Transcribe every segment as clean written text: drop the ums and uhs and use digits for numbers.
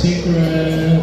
Secret.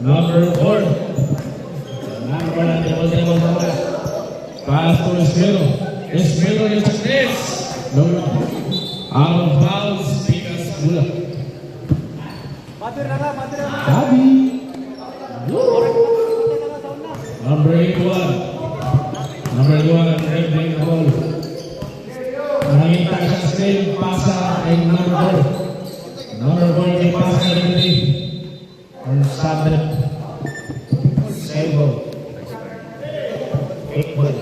Number 4. Number natin pass to Esmero. Esmero yung success. Out of bounds, Pikas Bula. Gabi. Number 81. Number 1, Red Ball. Nakita siya sa pasa ay number 4. Number 4 ay pasa ay number 8. On Sabbath, Sable, 8 ball.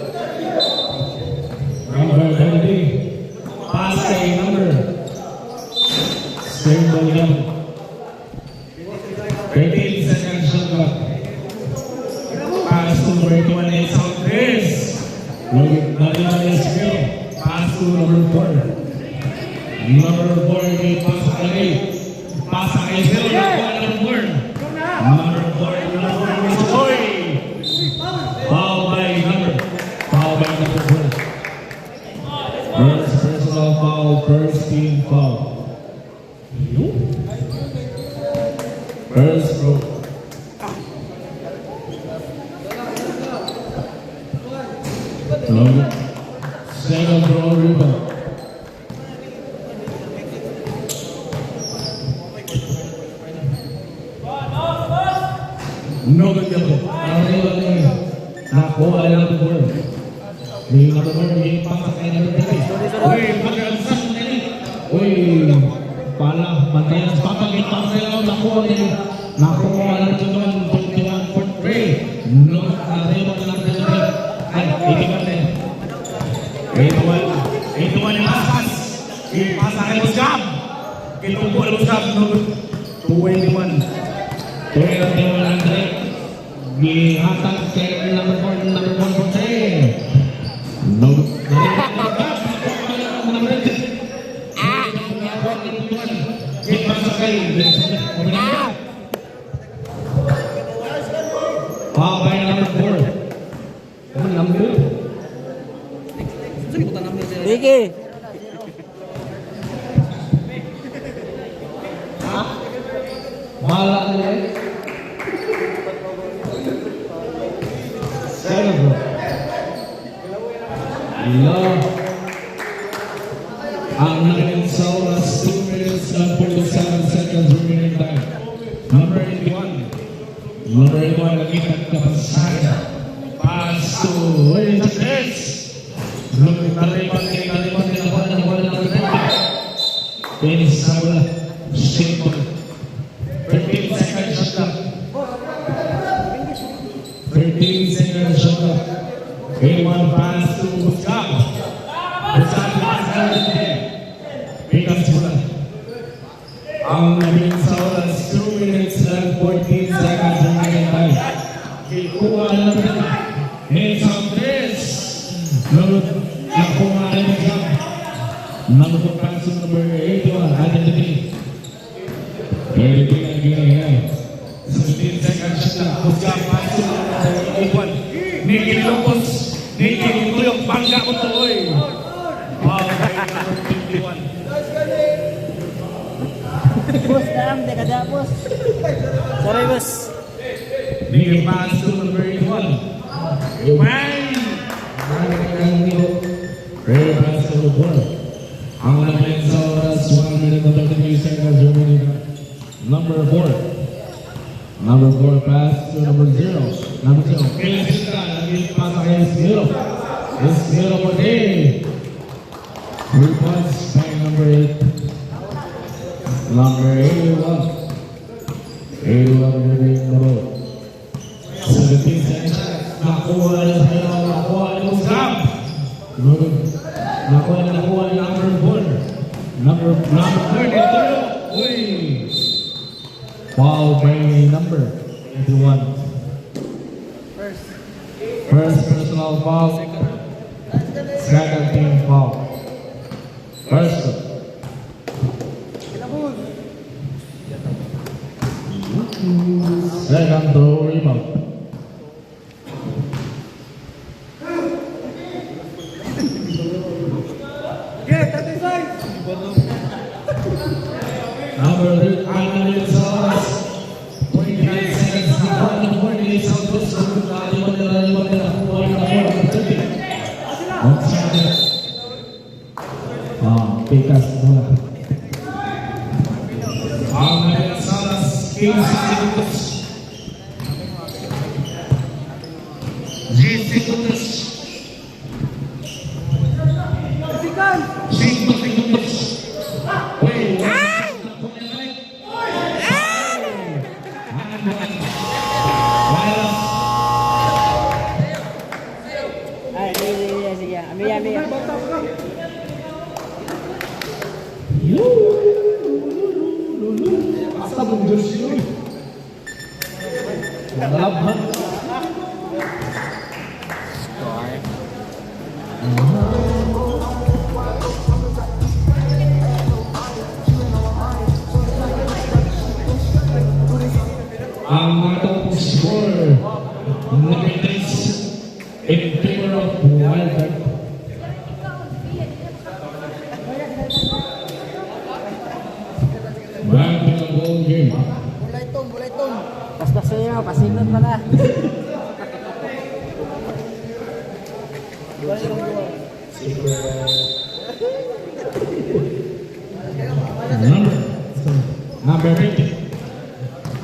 Number 20, pass a number. Sable young. 13 seconds shot clock. Pass to 31 and South Chris. Pass to number 4. Number 4, may pass a 8. Pass a 0, number 4. Number 4, number 4. Foul by number 4. First personal foul, first team foul. First row. Second row rebound. No good job. Nakuha lang ang board. May number 4, may pasak ay number 3. Uy, mag-alsas mo na rin. Uy, pala, bantayan sa papagin pa sa ilaw. Nakuha din. Nakuha lang ito 21 for 3. No, arriba na lang ito. Ay, itikan din. 81 yung pasas. Ipasa kay Musgab. Itungko na Musgab. 21. 21 ang direct. Dihatag kay number 4 for 3. No. Pabay number 4. Ano number? Sige. Bala nila. Seven bro. Love. Ang naging oras 2 minutes and 47 seconds remaining time. Number 81. Number 81 nakita kapasaya. Pass to William Chris. Naripan nila number 20. Finish sa bola. Simple. 13 seconds shot clock. 13 seconds shot clock. 81 pass to Musgab. Musgab pass na natin. Pikas bola. Ang nabing sa oras 2 minutes and 14 seconds remaining time. Kikuha na natin. Next on this. Nakuha na Musgab. Number pass to number 81. Identity. 17 seconds shot clock. Musgab pass to number 81. Niki Lopos. Niki Tuyok. Bangga mo to. Wow, number 51. Bos, daam, dekada bos. Sorry bos. Niki pass to number 81. Bang! Ready pass to the board. Ang nabing sa oras 1 minute and 33 seconds remaining. Number 4. Number 4 pass to number 0. Number 0. Kaya sila, naging pass kay Esmero. Esmero for day. 3 points by number 8. Number 81. 81 remaining the ball. 17 seconds. Nakuha na sa'yo. Nakuha na yung stop. Nakuha na number 4. Number 4. Uy! Foul by number 21. First personal foul. Second team foul. First. Second throw rebound. Number 3, Anna Salas. 29 seconds. Nakuha ng 48 seconds. Lima nila. Nakuha ng 30. Pikas mula. Anna Salas. 15 seconds. 10 seconds. 5 seconds. Wait. Ay, sige. Ambil. Basta bung jersey yun. Magalab ha. Ang atong score nag-increase in favor of Wildcat. Back to the goal game. Mulai tung. Pas sa'yo, pasinot pala. Number 80.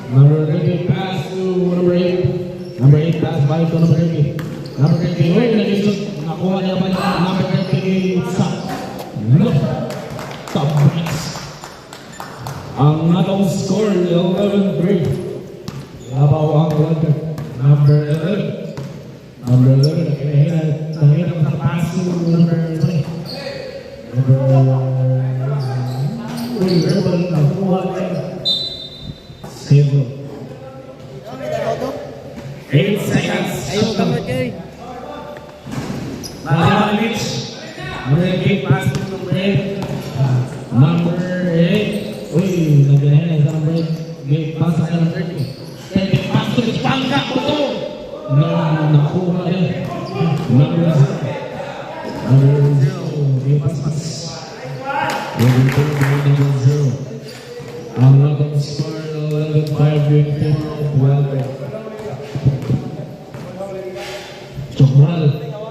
Number 80 pass to number 8. Number 8 pass by to number 80. Number 80. Uy, nag-isot. Nakuha niya ba niya? Number 80. Stop. Look. Stop. Ang natong score, 11-3. Labaw ang Wildcat. Number 11. Number 11. Nangihina sa pass to number 20. Uy, rebel. Nakuha niya. Zero. 8 seconds. Ayaw kamot kayo. Malima Mitch. Number 8 pass to number 8. Number 8. Uy, naganahin sa number 8. Pass sa number 30. 30 pass to Pangka. Puto. Nakuha yan. Number 0. Number 0. Pass. Number 0. Ang natong score 11-5 yung team of Wildcat. Chokral,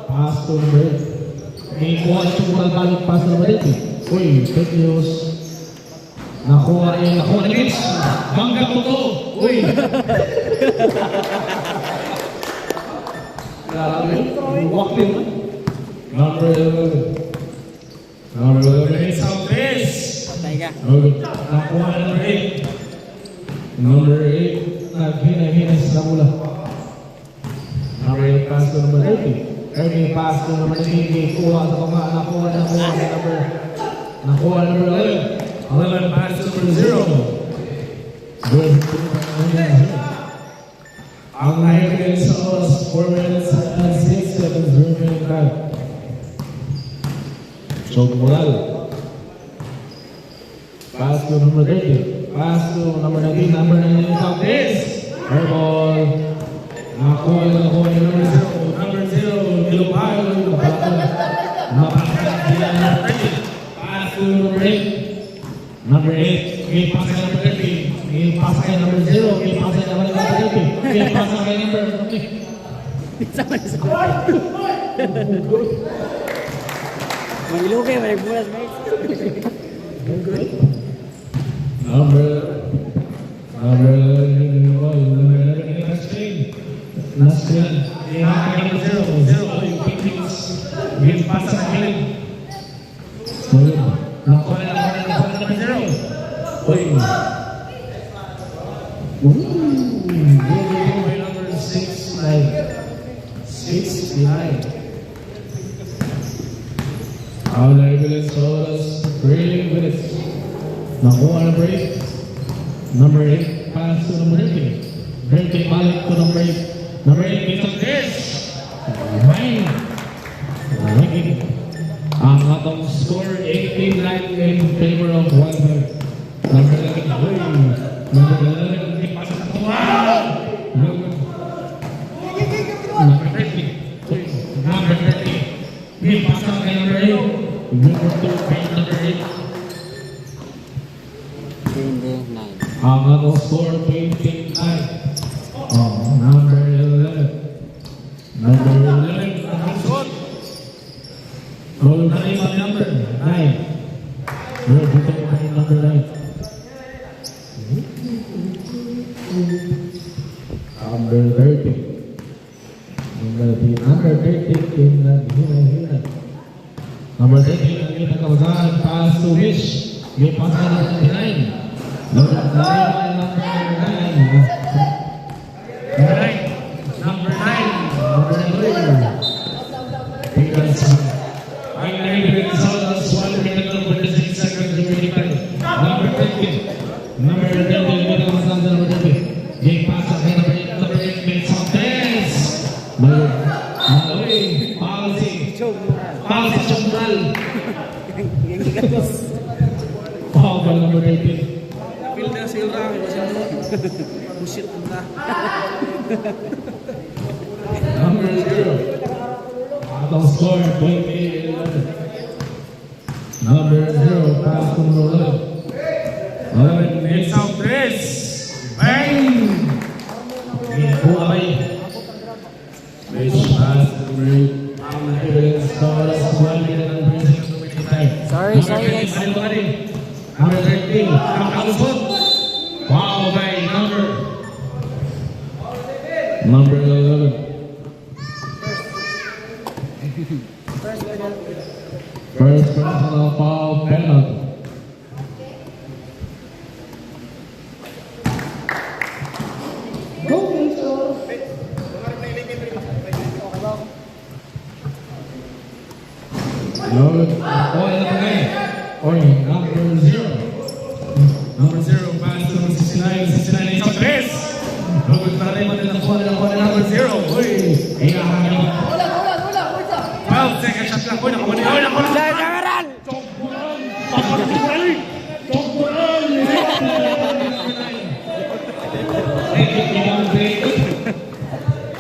pass to number 8. May kuha yung Chokral balik pass to number 8. Uy, Petios. Nakuha ni Mitch. Bangga po to. Uy. Walking. Number 11. Number 11 is out this. Patay ka. Okay. Nakuha na number 8. Number 8. Naghina sa mula. Number 8 pass to number 30. 30 pass to number 30. Kuha sa mga. Nakuha number 11. 11 pass to number 0. Good. Ang nahihigil sa oras 4 minutes and 6 seconds remaining time. Chokral. Pass to number 30. Pass to number 19. Number 19 is out this. Airball. Nakuha yung number 0. Number 0. Nilupayo. Napasal sila number 30. Pass to number 8. Number 8. May pass kay number 30. May pass kay number 0. May pass kay number 30. May pass kay number 30. Sama na sa Mag-ilo kayo, may bulas, mate. Number 11, last screen. Last screen. Number 0. Yung pictures. May pass sa akin. Nakuha na number 0. Uy. By number 69. Ang Evelyn Soros, 3 minutes. Nakuha na break. Number 8, pass to number 13. Breaking balik to number 8. Number 8, Mr. Chris. Right. Ranking. Ang atong score, 18-9 in favor of one. Number 11, Number 11, pass to number 30. Number 30. May pasang kay number 8. Number 2 kay number 8. Ang atong score, 29. Oh, number 11. Number 11. Goal na yung number 9. Dito kay number 9. Number 30. Number 30 in the Hina. Number 30 nakita kawasan, pass to Wish. May pass na number 9. Number 9. Number 9. Because ang nahihirap sa oras, 1 minute and 46 seconds remaining time. Number 30. Number 30 nakita kawasan sa number 30. May pass na kay number 8. May Santes. Policy Chongdal. Foul by number 18. Feel na sila busit na. Number 0. Atong score 28-11. Number 0, pass to number 11. 11, next out, Chris. Bang! Buhay. Chris pass to number 8. Sorry guys. Number 13. Wow, by number 11. First personal foul penalty. Number 0. Number 0, pass to number 69. 69 is on base. Number 0. Uy! Iyahan. 12 seconds shot lang po. Nakamanikaw na po.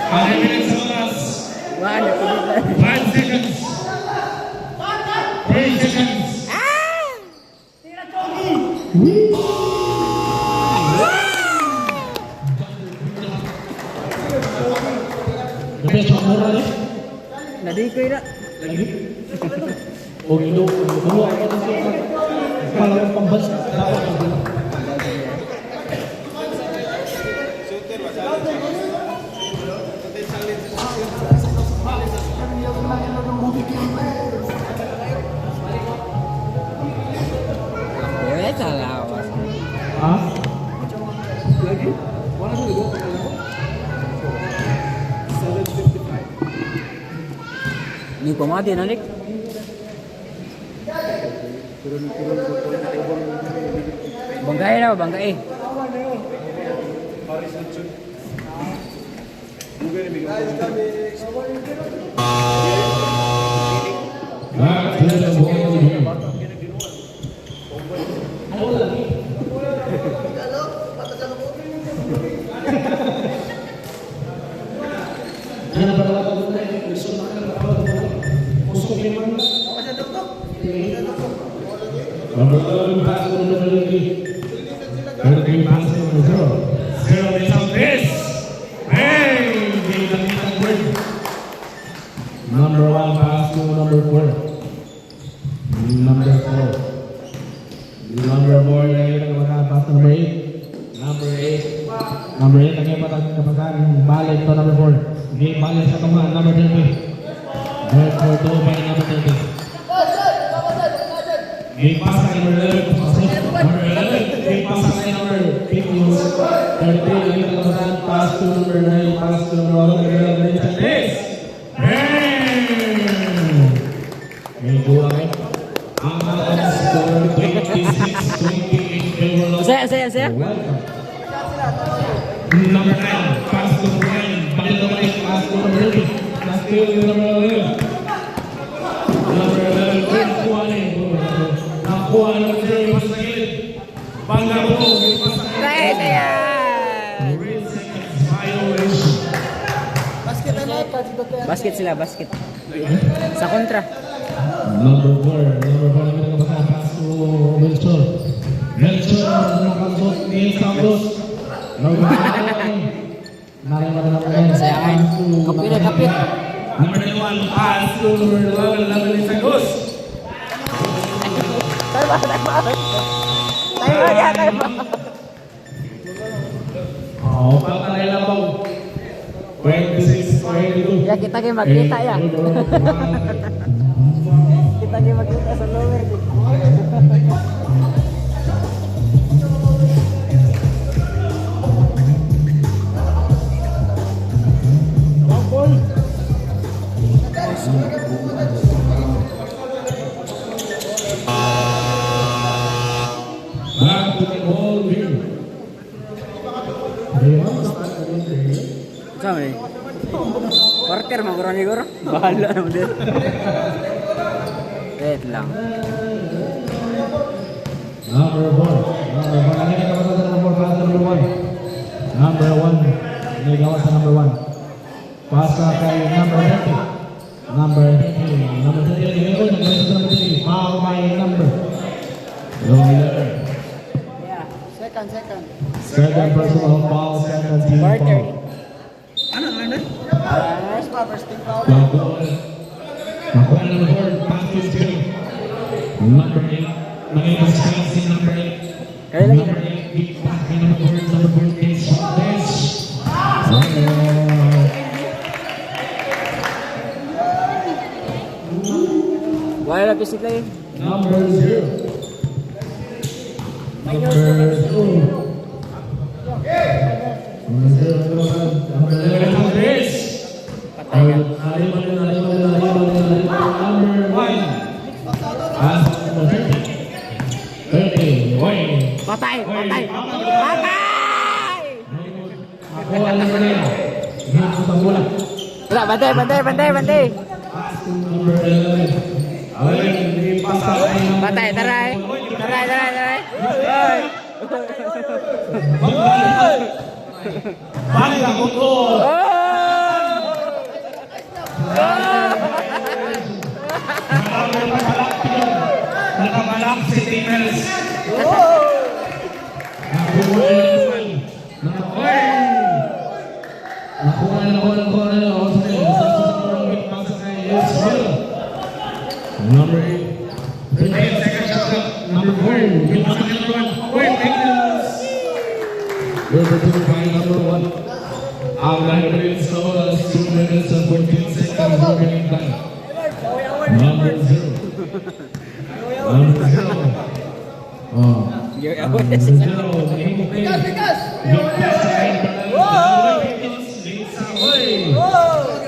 Ang minutes oras. 1 seconds. 3 seconds. Nadikoy na. O ilo, kumuha ka na siya. Parang pambasa. Ha? Lagi? Wala ko dito. Ni pamati na Nick. Banggai na, banggai. Back to the ball game. Number 11 pass to number 13. 13 pass to number 0. 0 is out this. Hey! Number 1 pass to number 4. Number 4. Number 4 pass to number 8. Number 8. Number 8 ang kapatagan. Balik to number 4. Game balik sa tama. Number 30. Number 2 by number 30. Game pass kay number 11. Number 11. Game pass kay number 33. yan siya? Welcome. Number 9, pass to Brian. Balik na balik, pass to number 11. Pass to number 11. Number 11, Green Kuwani. Nakuha na number 0, pass sa gilid. Bangga po, pass sa gilid. Nice yan! Green seconds, violation. Basket sila, basket. Sa kontra. Number 4 namin nakapasa, pass to Melchor. Melchor, nakasot ni Santos. Number 1. Sayangin. Kapit na kapit. Number 1, pass to number 11 ni Santos. Tayo yan, tayo. Patay lang po. 26, 22. Ya, kita kayo magkita ya. Kita kayo magkita sa lower. Back to the ball here. Sama ni. Quarter maguro ni guro. Bahala naman din. Wait lang. Number 1. Ano yung gawa sa number 1? Number 1. Ano yung gawa sa number 1? Pasa kay number 30. Number 30. Number 30. Number 30. Foul by number. Second personal foul. Second team Quarter. foul. Nakuha na number 4. Pass to skill. Number 8. Nangyayon sa si number 8. Kaya lagi. Number 8. Big pass kay number 4. Number 4. Case shot bench. Wala na pisik lagi. Number 0. Number 2. Number 11. Patay ka. Number 1. Number 30. 30. Patay, patay. Patay! Nakuha na ba niya? Hindi ko bola. Wala, bantay, bantay, bantay, bantay. Number 11. Ayun, hindi pasa. Patay, taray. Taray, taray, taray. Hoy! Bangga ko to. Nakabalak si Timmels. Nakuha na number 8. 38 seconds shot clock. Number 4. Number 2 by number 1. Ang Lions Solas 2 minutes and 14 seconds remaining time. Number 0. Number 0. Number 0.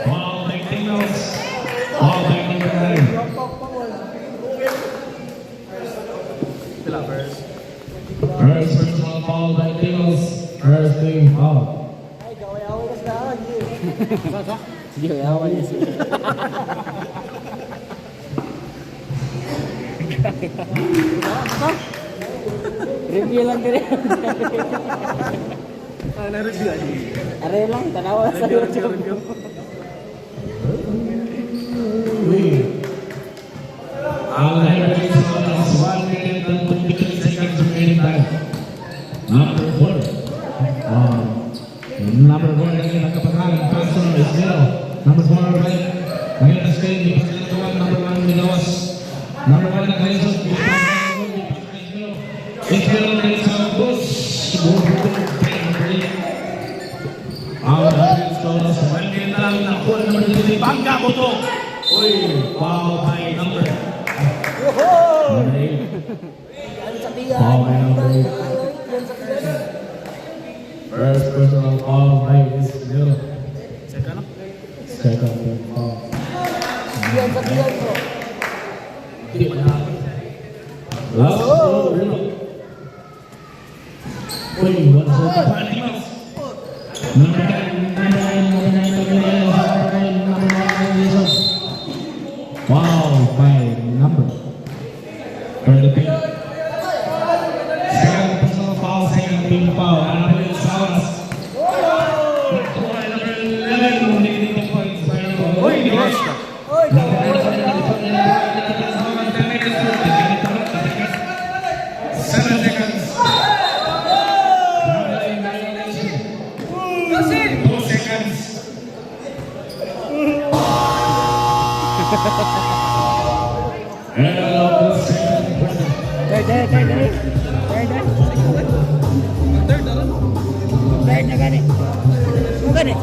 Wow, McDaniels. Wow, McDaniels. First personal foul by Daniels. First team foul. Hindi ko yawan niya siya. Review lang ka rin. Na-review aja. Are lang, tanawa sa YouTube. Ang Lions Solas 1 minute and 23 seconds remaining time. Number 4. Number 4 lagi nagkapangalan. Pastor Ismail. Number 4 right. Ngayon na screen. Di pa sila tuwan. Number 1 Minawas. Number 1 nagkalisod. Ismail ulit sa bus. Ang Lions Solas 1 minute na lang. Nakuha number 3. Bangga ko to. Uy, foul by number. Number 8. Foul by number 8. First personal foul by Ismail. Second foul. Last foul. Uy, what's up? Patimas. Number 9, number 9, number 9, number 9, number 9, number 9. Wow, by number 32. Second personal foul, second team foul. Number 8, Sauras. Number 11, negative points by number 1. Third na gani. Mo gani.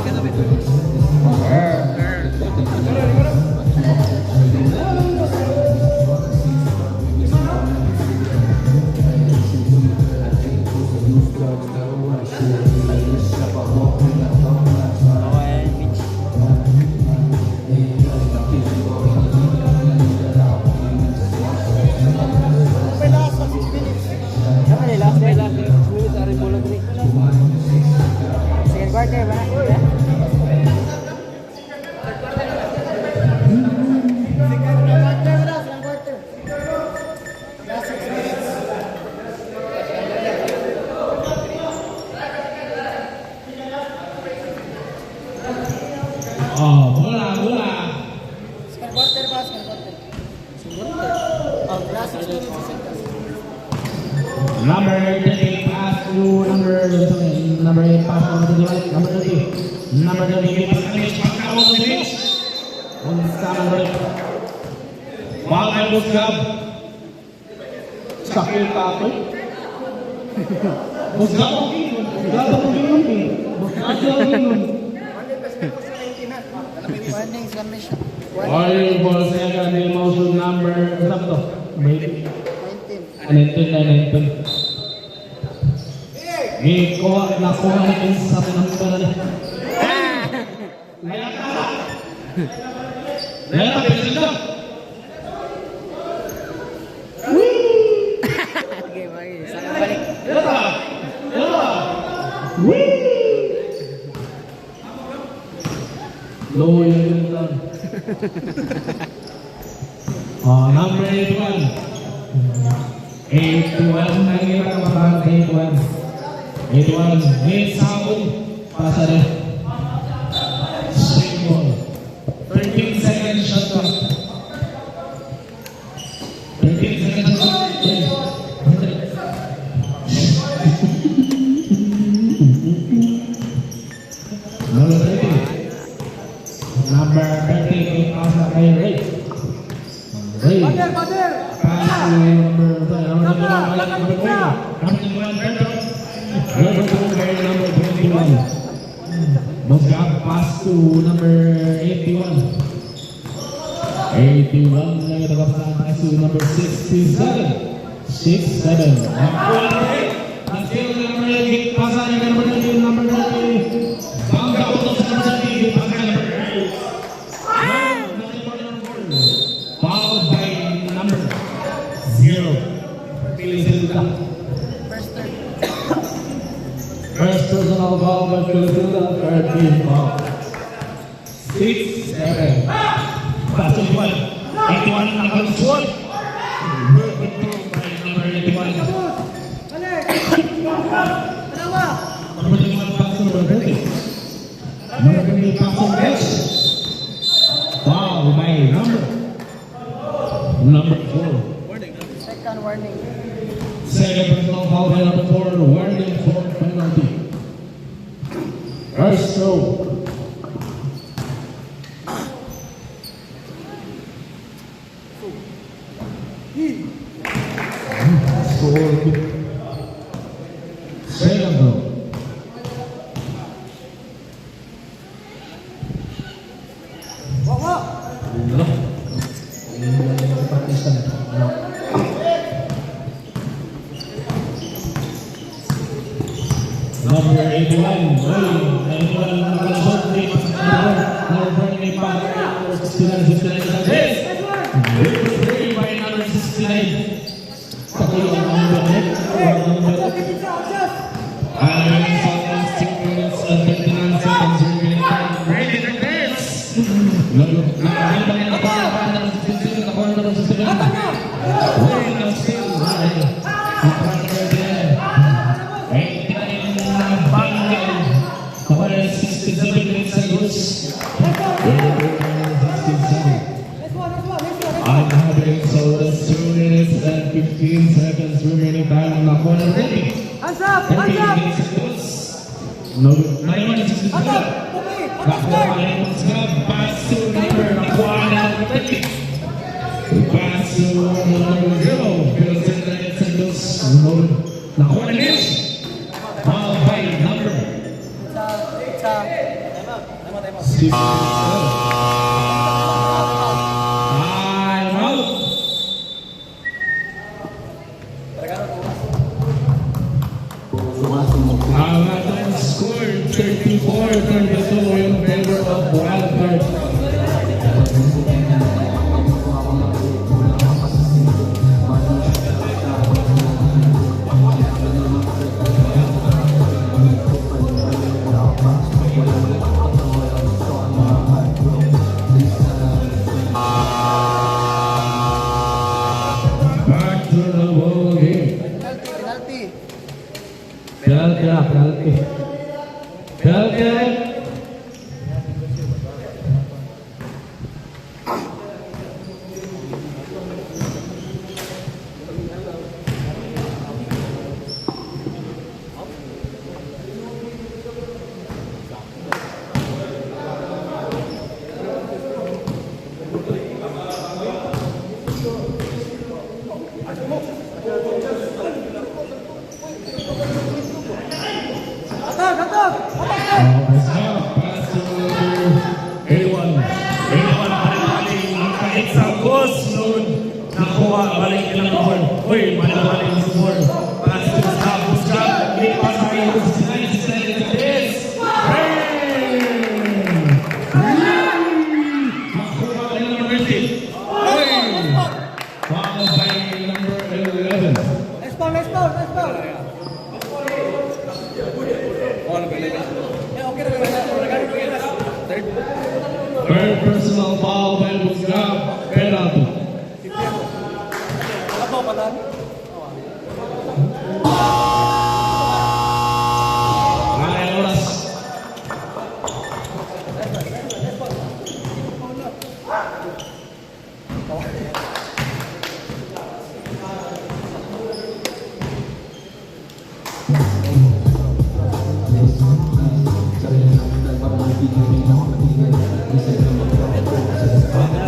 Second quarter ba na? Oh, bola, bola. Second quarter ba? Second quarter. Oh, last 6 minutes sa second. Number 30 pass to number 8 pass to number 30. Number 30 pass to pagkaw ng bilis. Unsa man balik. Ball by Musgab. Sakil ka ako. Musgab ang gingon. Musgab ang gingon. Musgab ang gingon. Warning sa kami siya. All ball second in motion number sakto. 19. 19. Ikuha na kuha na yung sa number na. Laya ka, presidente. Okay, bye. Saka balik. Low yun lang. Number 81. 81. Nangyayari ka ba? 81. 81. May sabon. Pasa rin. Straight ball. 13 seconds shot clock. 13 seconds shot clock. Number 30. Number 30, pasa kay Ray. Ray. Pass to number 21. Musgab pass to number 81. 81 na pass to number 67. 67. Until number 8, pasa na number 30, number 30. Bangga utos sa number 30, pasa number 8. Followed by number 0. Pilisilda. First personal foul by Pilisilda, third team foul. 6-7. Pass to 81. 81 na control. Control by number 81. Number 21 pass to number 30. Number 20 pass to H. Foul by number 4. Second warning. Second personal foul by number 4, warning for penalty. First throw. Score. Second throw. Number 81, number 30. Hands up! Hands up! No, naiwan si Suzuka. Hands up! Pupi! Nakuha ng Suzuka. Pass to number, nakuha ng 30. Pass to number 0. Pero sa Santos, nakuha ng Nils. Foul by number. Sa... I'm out. Ang ating score 34-32 in favor of Wildcard. Back to the ball game. Penalty! Penalty. Atak! Atak! Pass to number 81. 81 balik-balik. Kahit sa post noon, nakuha balik ilang ball. Uy, balik-balik sa ball. Pass to stop. May pass tayo. Slide to this. Nakuha ka ng number 30. Foul by number 11. Let's go! Let's go! Let's go! Third personal foul by Busgab. Penalty. Apo pala. Ay, oras.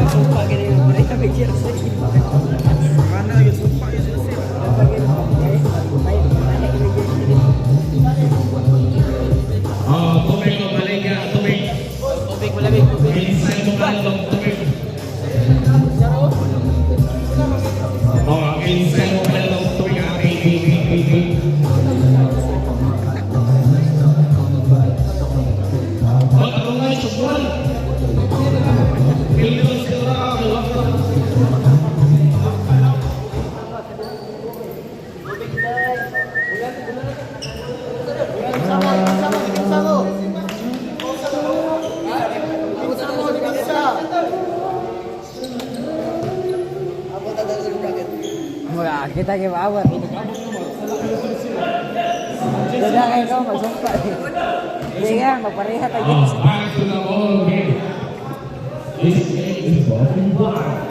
Sumpah gini, mereka pikir sih. Mana yun? Sumpah yun sila sila. Tubig mo balik ka. Tubig. Tubig, malamig, tubig. Inside mo ka lang tubig. Inside mo ka lang tubig. Ako nga, chukwan. Pilihan sila. Sama, sama, sama. Sama, bisa. Apa tak ada bracket? Wah, kita ke bawah. Sudah kayak kau masuk Hindi nga, magpareha tayo. Back to the ball game. This game is walking blind.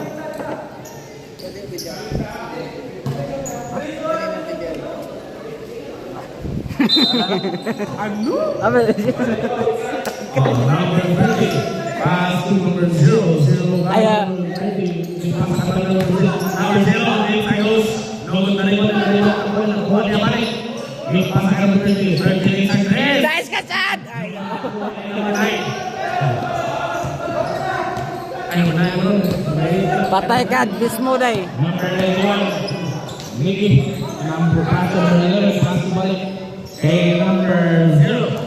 Apa? Number 30. Pass to number 0. Ayo. Number 0. Goes. No, nakuha niya balik. Pass to number 30. 30 inside red. Nice kasan! Patay ka, mismo day. Number 11. Miggy. Number pass to number 11. Pass to balik. Kay number 0.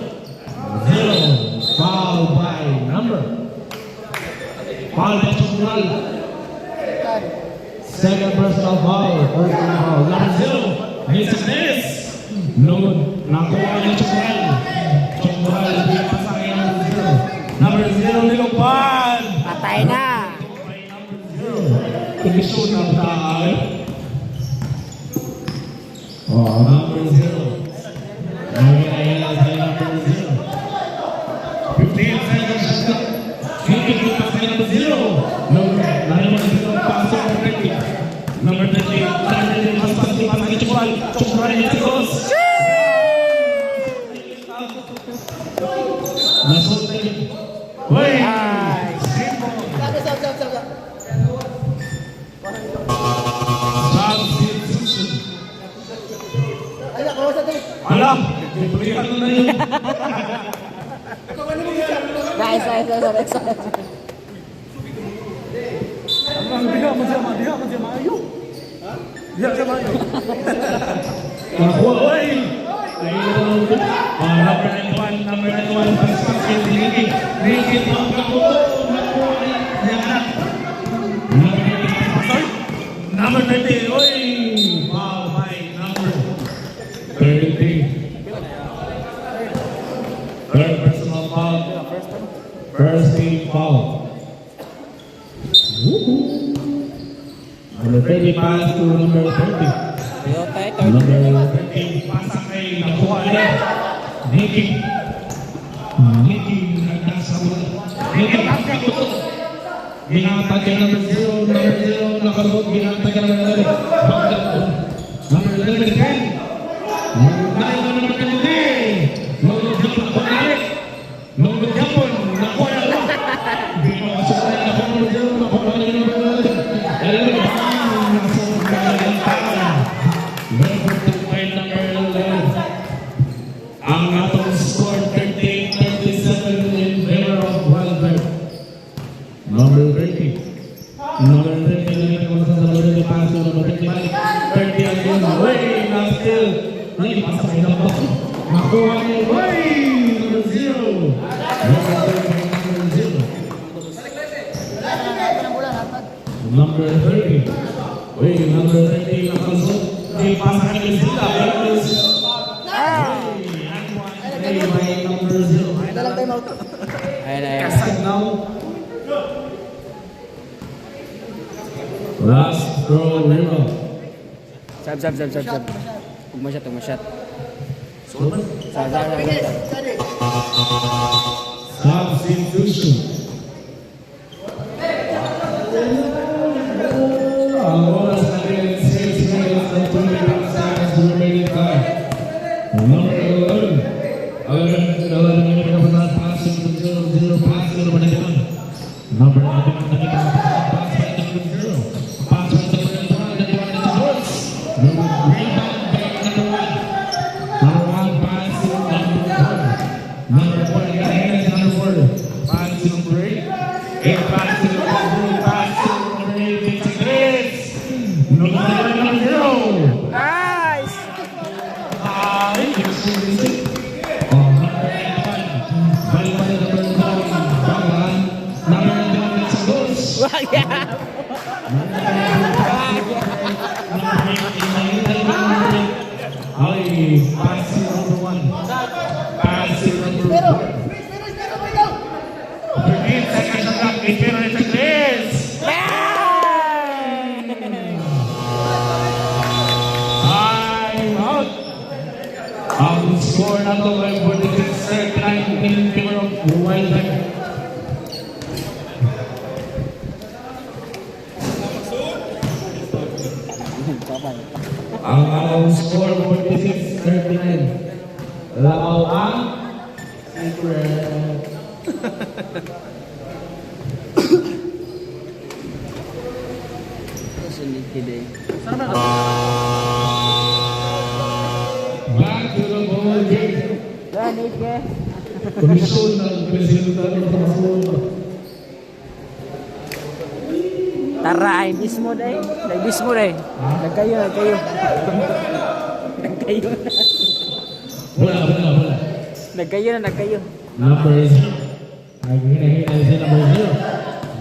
Foul by number. Foul by Chukral. Second personal foul. Personal foul. Number 0. Mrs. Dennis. No. Nakuha niya Chukral. Chukral. Pinapasakay number 0. Number 0. Nilupan. Patay na. Condition ng tayo. Number 0. Ayan number 0. 15 seconds. Hindi ko pa sa number 0. Number 0 pass over 30. Number 30. Number 30 pass ni Chukral. Chukral niya si Gol. Santos! Nasulti. Uy! Simon! Sab. Substitution. Ay, ako sa tayo. Alam! Ipulihan mo na yun. Guys. Diha mo siya maayo. Diha siya maayo. Nakuha, uy! Number 91, Pascal Ricky. Ricky, nakuha yan. Number 30, uy! Wow, my number 30. Third personal foul. First team foul. Woohoo! Number 30 pass to number 30. Number 30 pasa kay nakuha niya. Nicky. Nicky nagdasa mo. Nicky kakatutok. Ginatag ka number 0. Number 0 nakalabot. Ginatag ka number 11. Number 11 10. Number 10. Lolo Japon ako ulit. Lolo Japon. Nakuha na lang. Ginawasok na nakuha number 0. Nakuha na number 11. Number 2 ay number 11. Ang atong score 38-37 in favor of Wildberg. Number 30. Number 30 na ko sa number 30 paso. Number 30 balik. 30 again. Way! Not still. Ay, pasakay na ba? Nakuha niya. Way! Number 0. Number 30 number 0. Number 30. Way! Number 30 nakasot. Ay, pasakay na sila. May number 0. Dalang time out. Kasag now. Last throw rebound. Sab. Tumasyat. Bilis, sorry. Substitution. Ang oras natin 6 minutes and 25 seconds remaining time. Number 11. 11 minutes na pa pass to 0 pass to number 91. Number 91 nakita pass by number 0. Pass by number 91 scores. Number rebound by number 1. Number 1 pass to number 4. Number 4 again number 4. Pass to number 8. 8 pass to number 2. Pass to number 8. 56. Number 0. Nice! Ay, pass number 1. Pass number 4. 13 seconds na lang. Itiro na sa Chris. I'm out. Ang score na to ay 46-39 in favor of Wildberg. Ang atong score 46-39. Labaw ang secret. Back to the ball game. Ganit ke? Komisyon ng Presidente ng Pangasinan. Tara, ay mismo dai. Nagkayo. Wala. Nagkayo. Number 0. Hina si number 0.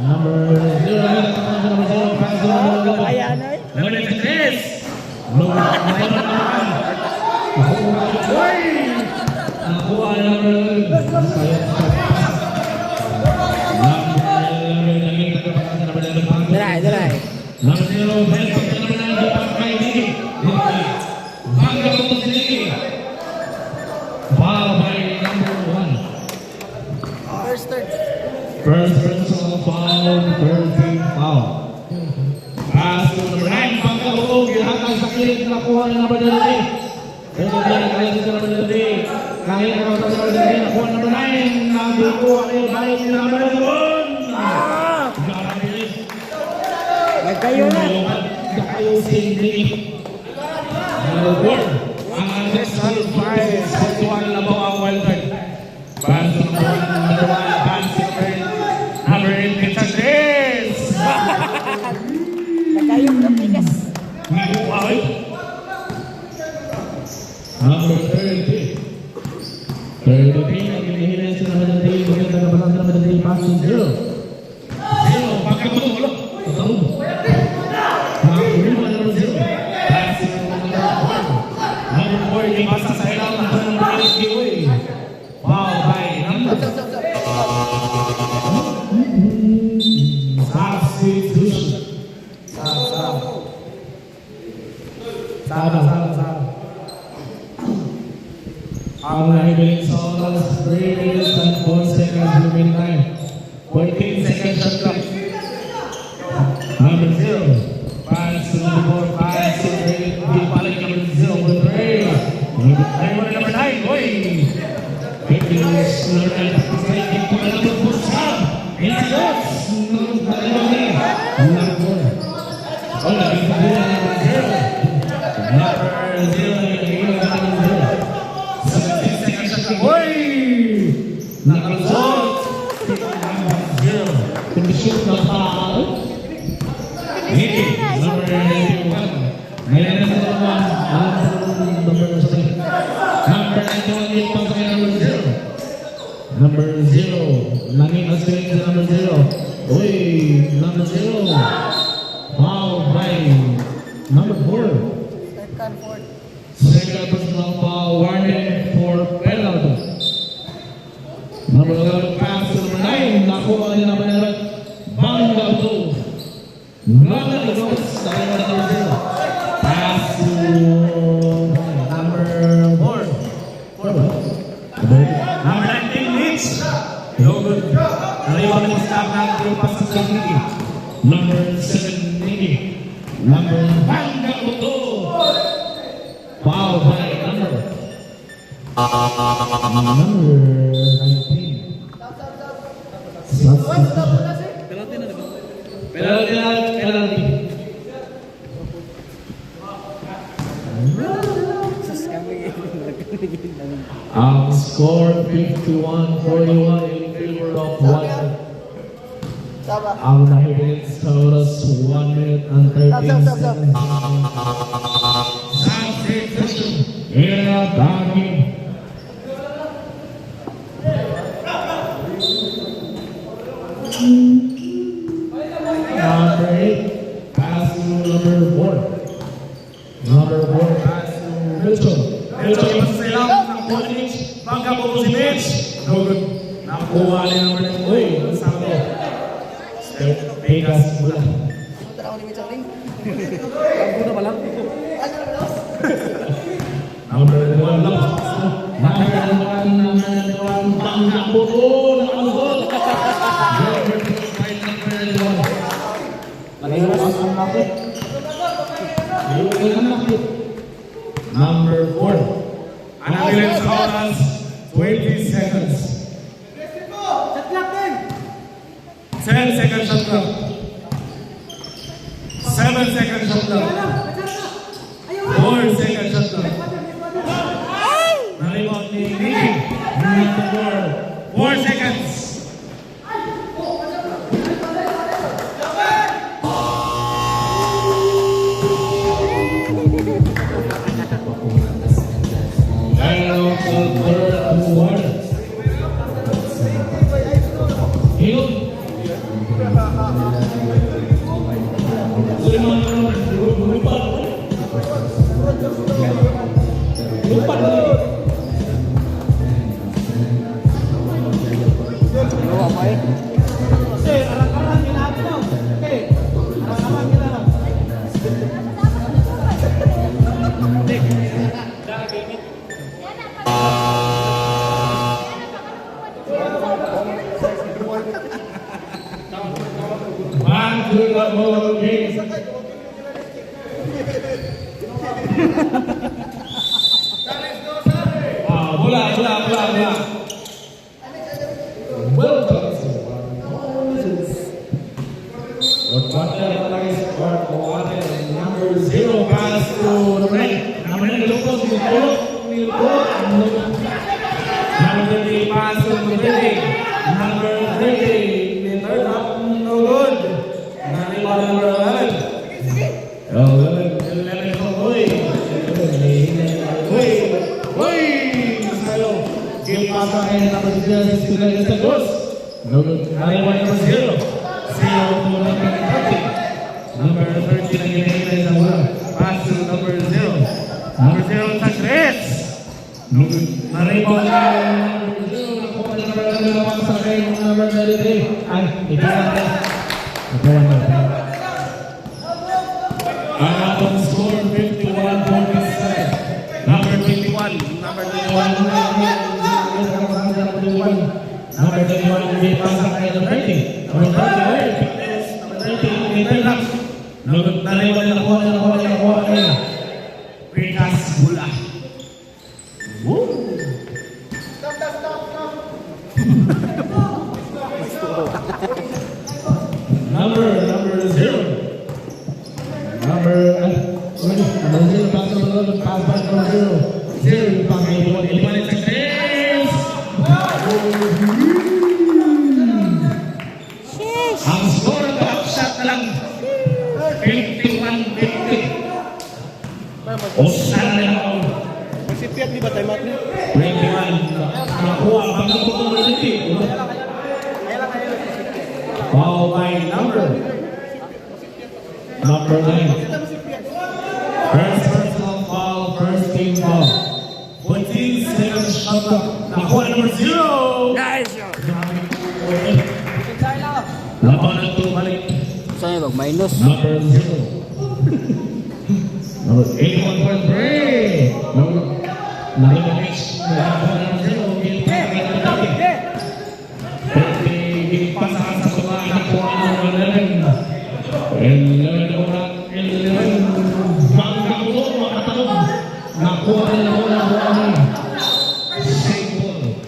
Number 0. Number 0. Pass to number 1. Ayan ay. Number 3. Number 1. Nakuha na number 1. Daray. Number 0. Benson to number 9. Pass by Nicky. Bangga po si Nicky. Foul by number 1. First personal foul, first team foul. Pass to number 9. Bangga po. Gihatag sa kilit. Nakuha na number 30. kaya sa number 3. Kaya ka sa number 3. Nakuha number 9. Nakuha kayo balik sa number 1. Garilis. Nagkayo na. Nagkayo sindi. Number 4. Ang next number 5. 41 na po ang wild card. Bans number 1. Bans number 8. Richard Reyes. Nagkayo na pikas. Number 30. 33 ang hinihilan sa number 3. Maganda na pala sa number 3. Passing 0. 0. Pagkakulong. Wala. Pagkakulong. Pagkakulong ang number 0. Passing number 4. Number 4. Yung pasa sa ilaw ng number 8 giveaway. Wow, by number. Substitution. Sama. Ang nahibiling sa oras, 3 minutes and 4 seconds remaining time. 14 seconds shot clock. Number 0. Pass to number 4. Pass to number 8. Di balik number 0. Number 3. Number 9. Oy! 50 minutes. Number 9. Second to number 4. Sam! Inagos! Number 4. Number 4. Oh, naging pagbuhan number 0. Number 0. Oy! Nakalusot! Kondisyon na tao. Niki, number 91. Ngayon na sa naman, number 7. Number 91, yung pasok number 0. Number 0. Langing aswing sa number 0. Uy! Number 0. Foul by number 4. Second personal foul, warning for penalty. Number 11 pass to number 9. Nakuha niya naman yung red. Bangga to. Number 2. Sabi mo na number 0. Pass to number 4. 4 ba? Number 19 Mitch. No good. Naliwan mo sa ng group pass sa Niki. Number 7 Niki. Number Bangga to. Foul by number 19. Penalty. Ang score 51-41 in favor of Watford. Ang nahibiling sa oras 1 minute and 13 seconds. Substitution. Era Dagi. Number 8, pass to number 4. Number 4, pass to Mitchell. Mitchell, yung sa ilang, nakuha ni Mitch. Bangga po si Mitch. No good. Nakuha ni number 9. Uy, ang sabi ko. Vegas mula. Ang pa lang. Number 1, Bangga po po. Nakalusot. Number 4. Anabilan sa oras, 20 seconds. 10 seconds shot clock. 7 seconds shot clock. 4 seconds shot clock. Nalibot ni Niki. Number 4 seconds. Bola. Well done. Number 0 pass to the right. Number 9 lupos. Number 30 pass to the 30. Number 30. Third up, no good. Number 11. 11 from Hoy. Game pass kay number 0. No good. Number 0. 0 to number 30. Number 30 na ginahilay sa bola. Pass to number 0. Number 0 sa Chris. No good. Na-rebound na number 0. Nakuha na number 0 na pass kay number 33. Ay, ito na. Ang atong score 51-47. Number 21. Number 21. Number 21 hindi pasa kay number 30. Number 30. Number 30 hindi lang. Nariwan na nakuha kaya. Pikas bola. Woo! Number 0. Number 0 pass number 0 pass back number 0. 0 pass number 1 ilipanin sa Chris. Ang score na half shot na lang 51-50. Osan na lang ako. Magsipiat di ba tayo mat niya? 21. Nakuha ang pagkakot ng Rizky. Foul by number 9. First personal foul, first team foul. 14 seconds shot clock. Nakuha number 0. Nice shot! Laban ng 2 balik. Saan yung minus? Number 0. Number 81.3. Number 9. Number 0. Gipasahan sa mga nakuha ng 11. 11. Manggago, makatalog. Nakuha nila mo ng buwan. Save ball.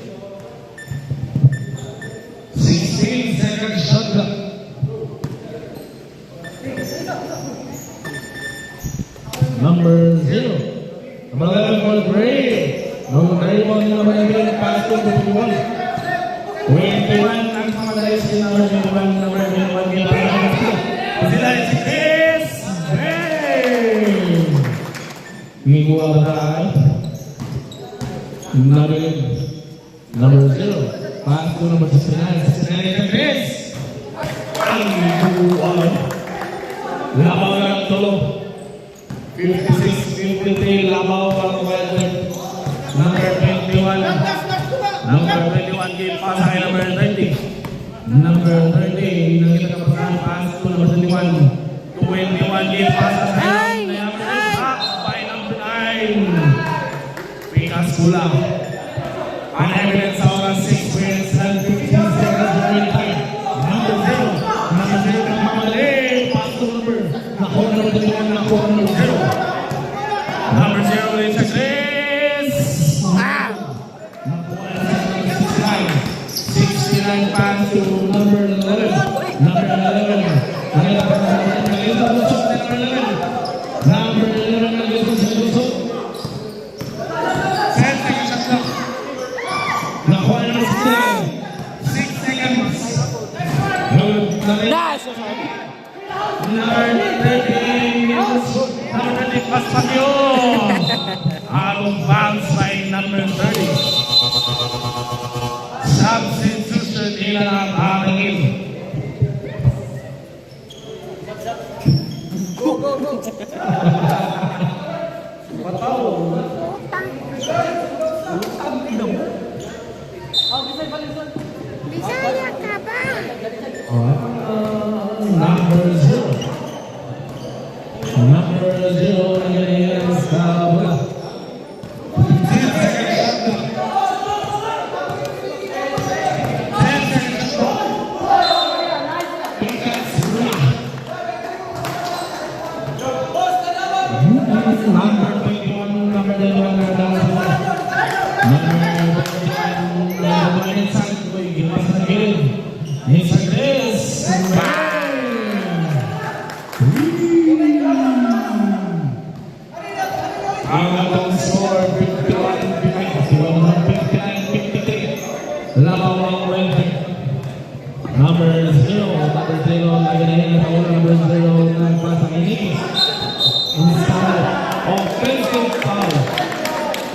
16 seconds shot clock. Number 0. Number 11 for Bray. Number 91, number 11, pass to 21. 21 ang kamalay si number 21, number 21, sila si Chris. Hey! Miguel Abral. Number 0. Pass to number 69. 69 si Chris. Labaw ng tulo. 56-53, labaw ang weather. Number 21. Number 21, game pass kay number 30. Number 30, nakita ka pa pass to number 21. 21, game pass kay number 9. By number 9. Pikas bola. An evidence sa oras 6 minutes and 15 seconds remaining time. Number 0. Number 0 kang mamali. Pass to number. Nakuha number 21, nakuha number 0. Number 0 is sa Chris. Nakuha na sa number 69 pass to number 11. Number 11. Nakita pa sa number 11. Number 11 na dito sa lusot. 10 seconds shot clock. Nakuha na number 69. 6 seconds. Nice! Number 13. Number 13 pass pa yun. Along bounce by number 30. Substitution ilan ang hangin. Bisaya ka ba? Number 0. Number 0 nangyayari sa bola. 10 seconds shot clock. 10 seconds shot. Pikas bola. Number 21, number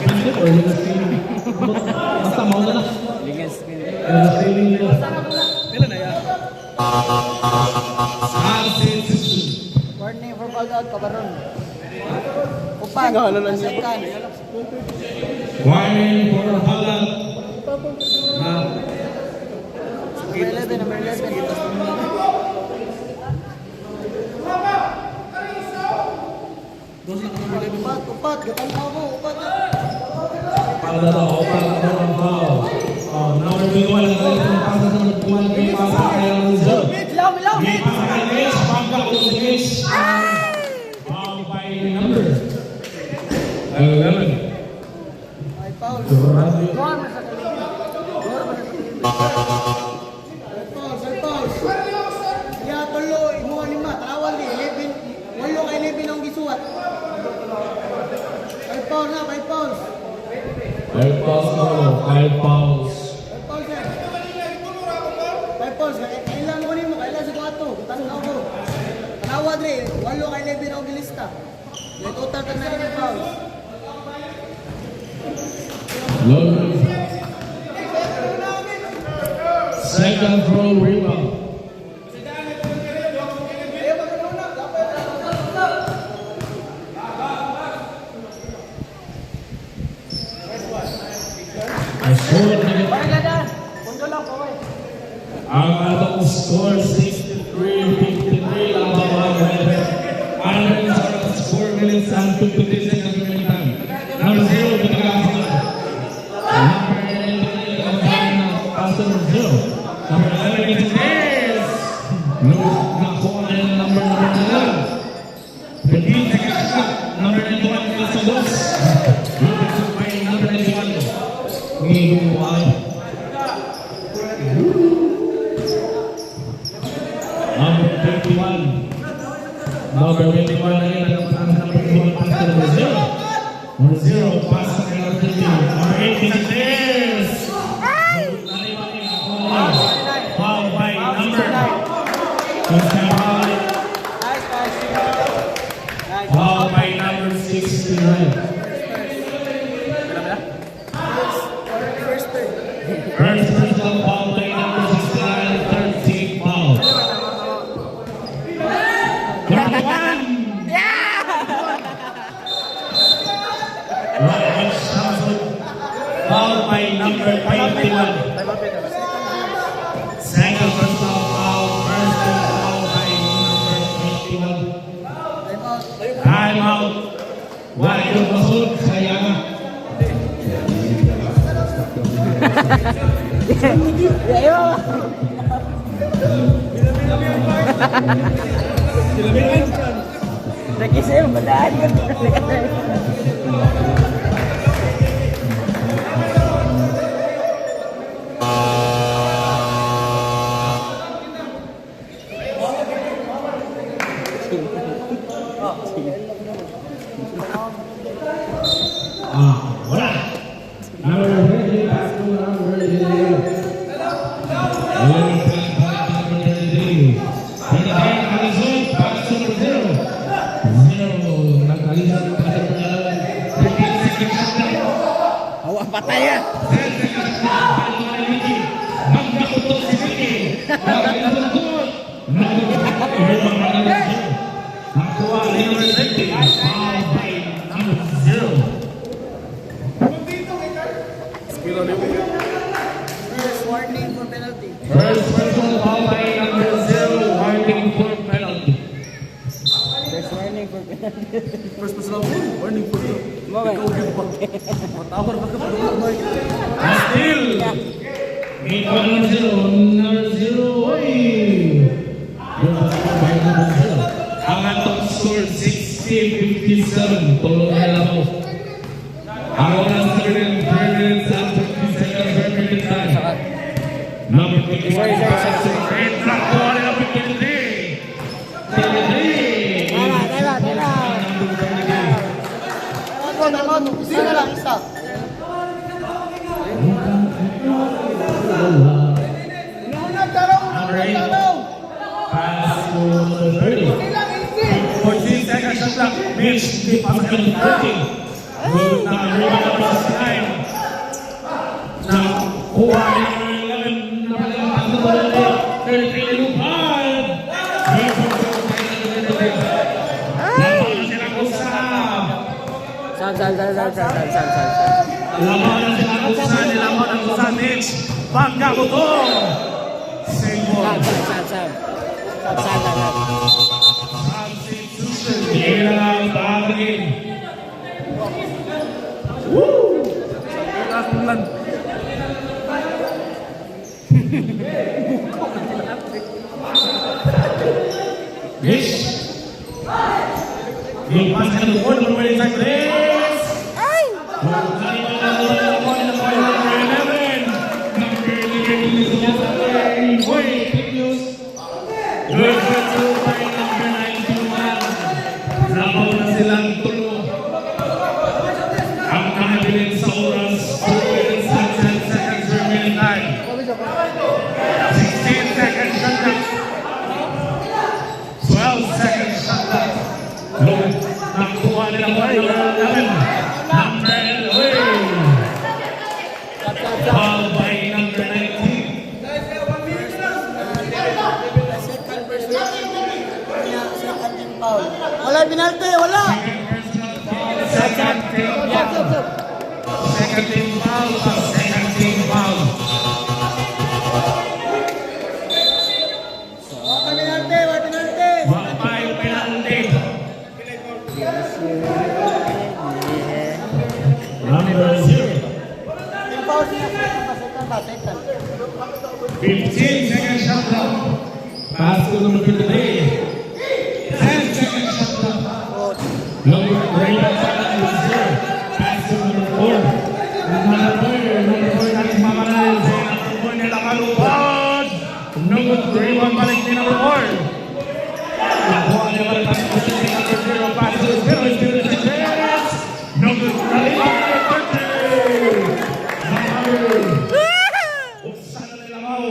Pwede or yung streaming. Basta mauna na. Lingan screen. Yung streaming nila. Kailan na yan? Sunset system. Warning for ball out, kabaron. Upan. Ano lang yun? Second. Warning for Holland. Number 11. Dos lang number 11. Upat. Gatang ako, upat. Para daw, para daw foul. Number 21 ang kailangan pasa sa nagpuan kay pasa kay Rizal. Milaw. May pasa kay Mitch, pangka ko si Mitch. Foul by number 11. Ay, Paul. Sigurado. Doon mo sa kalibin. Sir Paul. Kaya tulo, imuha lima. Tarawal di, 11. Walo kay 11 ang gisuwat. Ay, Paul na, ay, Paul. 5 fouls mo, 5 fouls. Ay, Paul, sir. Ay, Paul, kailan mo nimo, kailan sa kuwato. Tanong ako. Tarawal di, walo kay 11 ang gilista. May total ka na rin ang Paul. Second throw rebound. Ang score na ang atong score 63-53 ang bawang Iron sa score minutes and 53 seconds remaining time. Number 0 pinag-aasal. Number 11 ang final passer 0. Number 11 is this. No, nakuha na yung number 11. 15 seconds shot. Number 91 is sa dos. Lupit by number 91. Ngigong wide. Number 21. Number 21 again, number 21 pass to number 0. Number 0 pass to number 13. Number 18 is this. Foul by number. Foul by number 69. First personal foul by number 69, 13 foul. 31! Ryan Shamsul, foul by number 21. Second personal foul, first foul by number 21. Time out. Wahid Masud, sayang. Nakisip, badaan ka. Wala. Number 33, pass to number 33. Awak patay ya. First warning for penalty. First personal foul by number 0, warning for penalty. First warning for penalty. First personal warning for you. Mo ba? Matawar ba ka pa doon? Still, game number 0, oy! By number 0. Ang atong score 60-57, tulong na lang ako. Ang oras 30 minutes and 20 seconds remaining time. Number 21, nakuha nila 53. 33. Tama. Isa na lang, isa. Number 8, pass to number 30. 14 seconds shot clock. Mitch, pass to number 30. Good na rebound ng plus 9. Nakuha ni number 11. Napalipad na ba rin? 33 lupad. Laban na silang usap. Sal. Laban na silang usap. Nilaban ang usap. Mitch. Pagkabutong. Same ball. Sal. Hindi na lang bagay. Yes. Yung pass ka ng ball, number 25, Chris. Nabaw na silang tulo. Ang nakabilin sa oras, 2 minutes and 10 seconds remaining time. 16 seconds shot clock. 12 seconds shot clock. Look, nakuha nila po yung number 11. Foul by number 19. Wala penalty, wala. Second team foul. Second team foul. Wala penalty. Wala yung penalty. Number 0. Yung foul siya, second. 15 seconds shot clock. Pass to number 23. 10 seconds shot clock. Number 3. Pass to number 4. Number 4 natin mamanayin. Number 4 nila kalupad. Number 3, one balik ni number 4. Nakuha niya balik ang position ni number 0. Pass to 0. Number 3. Number 30. Usaha na nila mau.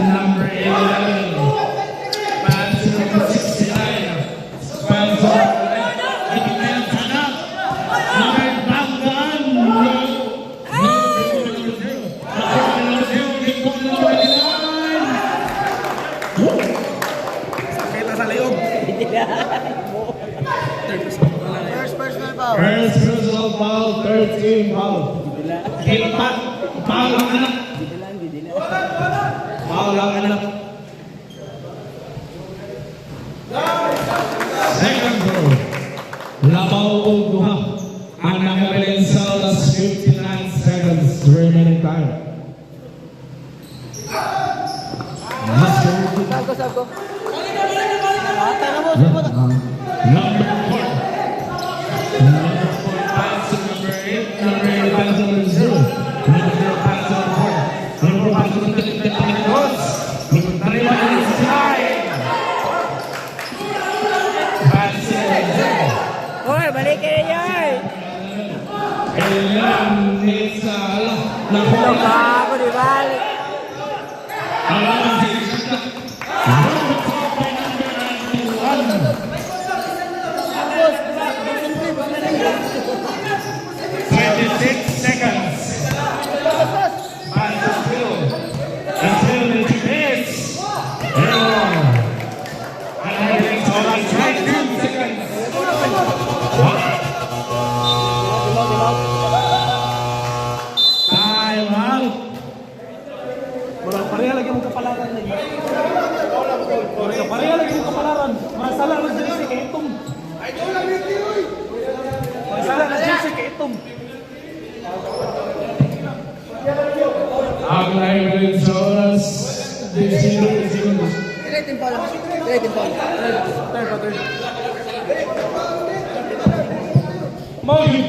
Number 11. Pass to number 69. Spencer. Ito na yung sana. Number Banggan. Kita sa layog. First personal foul. First personal foul, third team foul. Kilpat. Foul lang anak. Foul lang anak. Second goal. Labaw o duha. Ang nakabilin sa last 59 seconds remaining time. Let's go. Sago. Mata na mo, sumot. Number 4. Number 4 pass to number 8. Number 8 pass to number 0. Number 0 pass to number 4. Number 4 pass to number 3. Number 3 pass to slide. Pass to number 0. Hoy, balik kayo yan. Ayan, isa. Ito ba ako di balik? Alam si Ishita. Number 4 by number 91. 26 seconds. Pass to Phil. And Phil into this. Error. And heading to last 19 seconds. Time out. Murag pareha lagi mong kapalaran lagi. Murag pareha lagi mong kapalaran. Masala na jersey kay itom. Masala na jersey kay itom. Ang live sa oras 15 seconds. Diretin foul. Third. Mogi.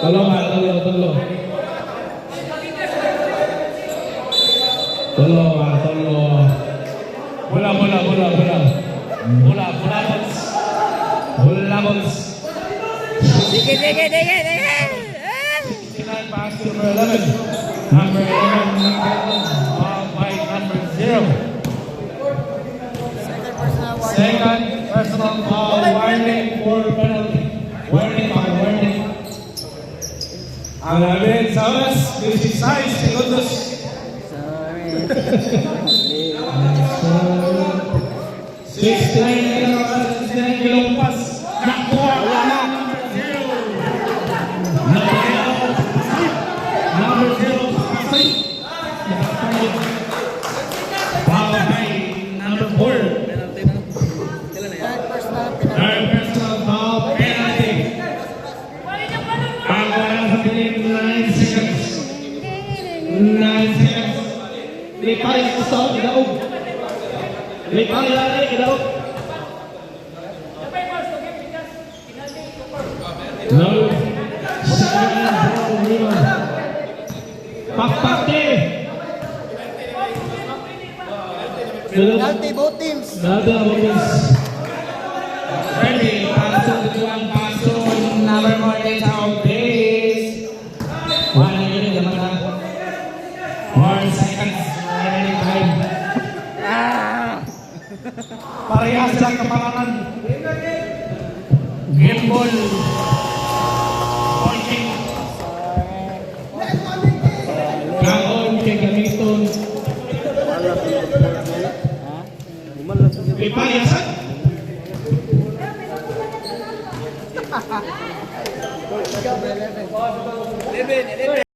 Talo. Bola. Bola balls. Sige. 69 pass to number 11. Number 11, foul by number 0. Second personal foul. Second personal personal foul, warning for penalty. Warning foul, warning. Ang namin sa oras, 16 segundos. Sorry. 69 kilong pas. Nakuha. Number 0, Pasay. Foul by number 4. Third personal penalty. Third personal foul, penalty. Ang wala sa piling 9 seconds. 9 seconds. Lipay ko sa idaog. Lipay lari idaog. No. Pakpakti. Penalty both teams. Nada Williams. Ready, paso to one, paso number 4 out, please. 1 minute naman na. 4 seconds. Remaining time. Parehas silang kapalaran. Game ball. Pointing. Kaon kay gamiton. Ipayasan.